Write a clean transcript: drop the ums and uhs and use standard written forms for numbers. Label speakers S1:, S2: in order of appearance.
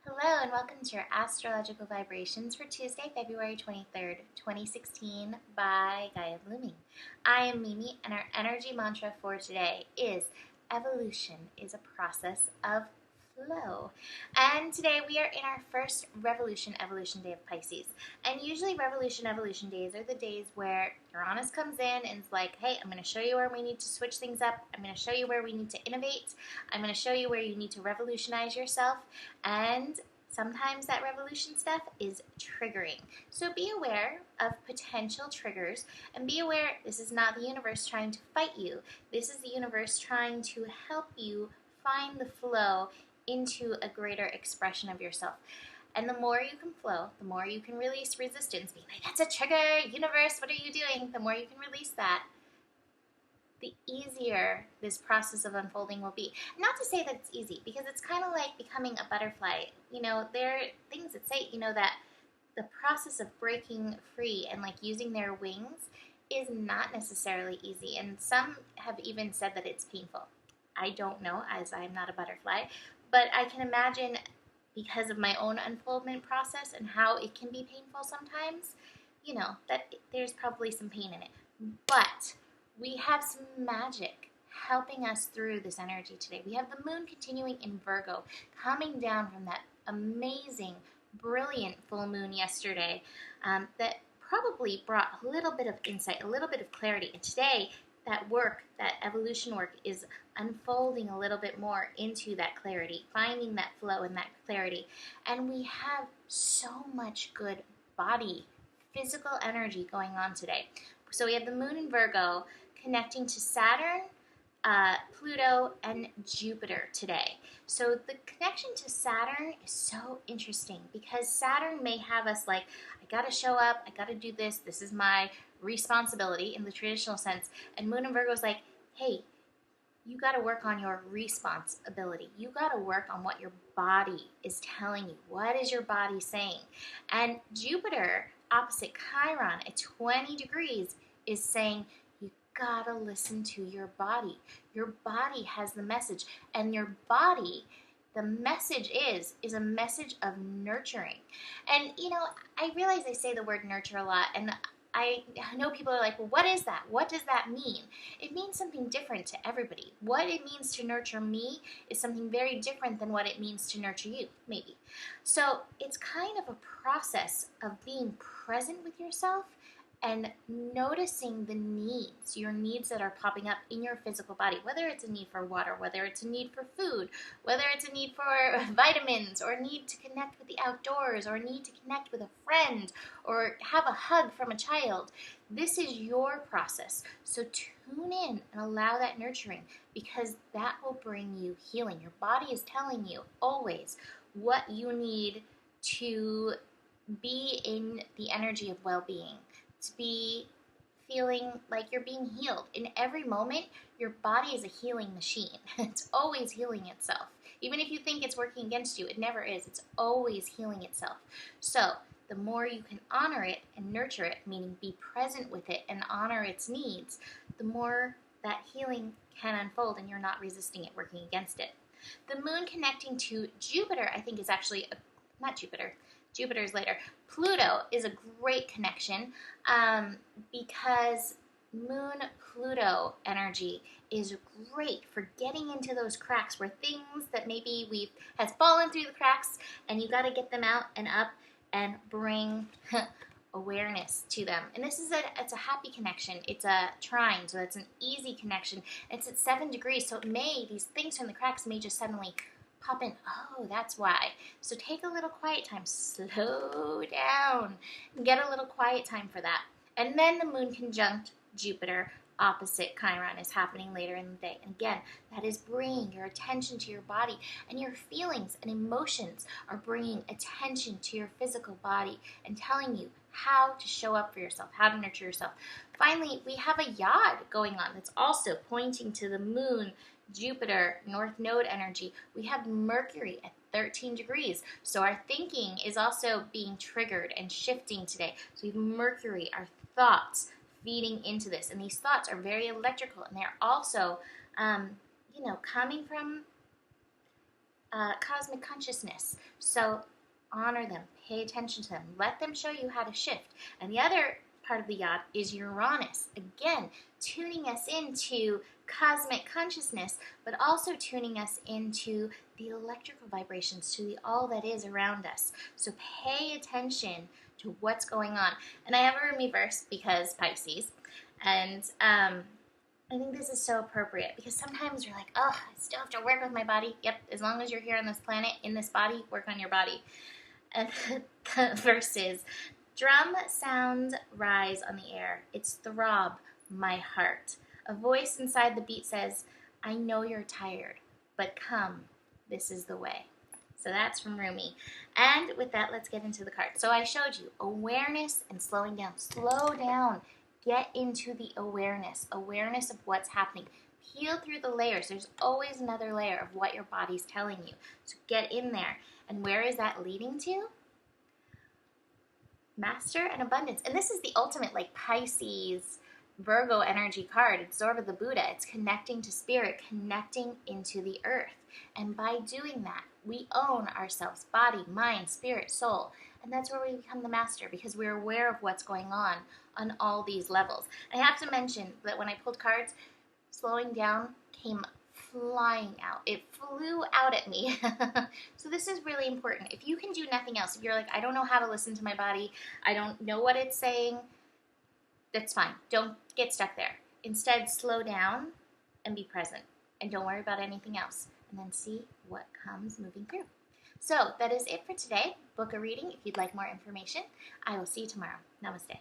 S1: Hello and welcome to your astrological vibrations for Tuesday, February 23rd, 2016 by Gaia Blooming. I am Mimi and our energy mantra for today is evolution is a process of flow. And today we are in our first evolution day of Pisces. And usually evolution days are the days where Uranus comes in and is like, hey, I'm going to show you where we need to switch things up. I'm going to show you where we need to innovate. I'm going to show you where you need to revolutionize yourself. And sometimes that revolution stuff is triggering. So be aware of potential triggers and be aware this is not the universe trying to fight you. This is the universe trying to help you find the flow into a greater expression of yourself. And the more you can flow, the more you can release resistance, being like, that's a trigger, universe, what are you doing? The more you can release that, the easier this process of unfolding will be. Not to say that it's easy, because it's kind of like becoming a butterfly. There are things that say, that the process of breaking free and like using their wings is not necessarily easy. And some have even said that it's painful. I don't know, as I'm not a butterfly, but I can imagine, because of my own unfoldment process and how it can be painful sometimes, that there's probably some pain in it. But we have some magic helping us through this energy today. We have the moon continuing in Virgo, coming down from that amazing, brilliant full moon yesterday that probably brought a little bit of insight, a little bit of clarity. And today, that evolution work is unfolding a little bit more into that clarity, finding that flow and that clarity. And we have so much good body, physical energy going on today. So we have the moon in Virgo connecting to Saturn, Pluto, and Jupiter today. So the connection to Saturn is so interesting because Saturn may have us like, I gotta show up, I gotta do this, this is my responsibility in the traditional sense. And Moon in Virgo is like, hey, you gotta work on your responsibility. You gotta work on what your body is telling you. What is your body saying? And Jupiter, opposite Chiron at 20 degrees, is saying, you gotta listen to your body. Your body has the message, and your body, the message is a message of nurturing. And I realize I say the word nurture a lot, and I know people are like, well, what is that? What does that mean? It means something different to everybody. What it means to nurture me is something very different than what it means to nurture you, maybe. So it's kind of a process of being present with yourself and noticing the needs, your needs that are popping up in your physical body, whether it's a need for water, whether it's a need for food, whether it's a need for vitamins, or a need to connect with the outdoors, or a need to connect with a friend, or have a hug from a child. This is your process. So tune in and allow that nurturing, because that will bring you healing. Your body is telling you always what you need to be in the energy of well-being, to be feeling like you're being healed. In every moment, your body is a healing machine. It's always healing itself. Even if you think it's working against you, it never is. It's always healing itself. So the more you can honor it and nurture it, meaning be present with it and honor its needs, the more that healing can unfold and you're not resisting it, working against it. The moon connecting to Jupiter, I think, is actually, not Jupiter, Jupiter's later. Pluto is a great connection because Moon-Pluto energy is great for getting into those cracks where things that maybe has fallen through the cracks, and you got to get them out and up and bring awareness to them. And this is it's a happy connection. It's a trine, so it's an easy connection. It's at 7 degrees, so these things from the cracks may just suddenly pop in. Oh, that's why. So take a little quiet time. Slow down. Get a little quiet time for that. And then the moon conjunct Jupiter opposite Chiron is happening later in the day. And again, that is bringing your attention to your body, and your feelings and emotions are bringing attention to your physical body and telling you how to show up for yourself, how to nurture yourself. Finally, we have a yod going on that's also pointing to the moon, Jupiter, North Node energy. We have Mercury at 13 degrees. So our thinking is also being triggered and shifting today. So we have Mercury, our thoughts, feeding into this. And these thoughts are very electrical, and they're also, coming from cosmic consciousness. So honor them, pay attention to them, let them show you how to shift. And the other part of the yacht is Uranus. Again, tuning us into cosmic consciousness, but also tuning us into the electrical vibrations, to the all that is around us. So pay attention to what's going on. And I have a roomy verse because Pisces, and I think this is so appropriate because sometimes you're like, oh, I still have to work with my body. Yep, as long as you're here on this planet, in this body, work on your body. And the verse is, drum sounds rise on the air. It's throb, my heart. A voice inside the beat says, I know you're tired, but come, this is the way. So that's from Rumi. And with that, let's get into the cards. So I showed you awareness and slowing down. Slow down. Get into the awareness of what's happening. Peel through the layers. There's always another layer of what your body's telling you. So get in there. And where is that leading to? Master and abundance. And this is the ultimate like Pisces, Virgo energy card. It's sort of the Buddha. It's connecting to spirit, connecting into the earth. And by doing that, we own ourselves, body, mind, spirit, soul. And that's where we become the master because we're aware of what's going on all these levels. I have to mention that when I pulled cards, slowing down came flying out. It flew out at me. So this is really important. If you can do nothing else, if you're like, I don't know how to listen to my body, I don't know what it's saying, that's fine. Don't get stuck there. Instead, slow down and be present. And don't worry about anything else. And then see what comes moving through. So that is it for today. Book a reading if you'd like more information. I will see you tomorrow. Namaste.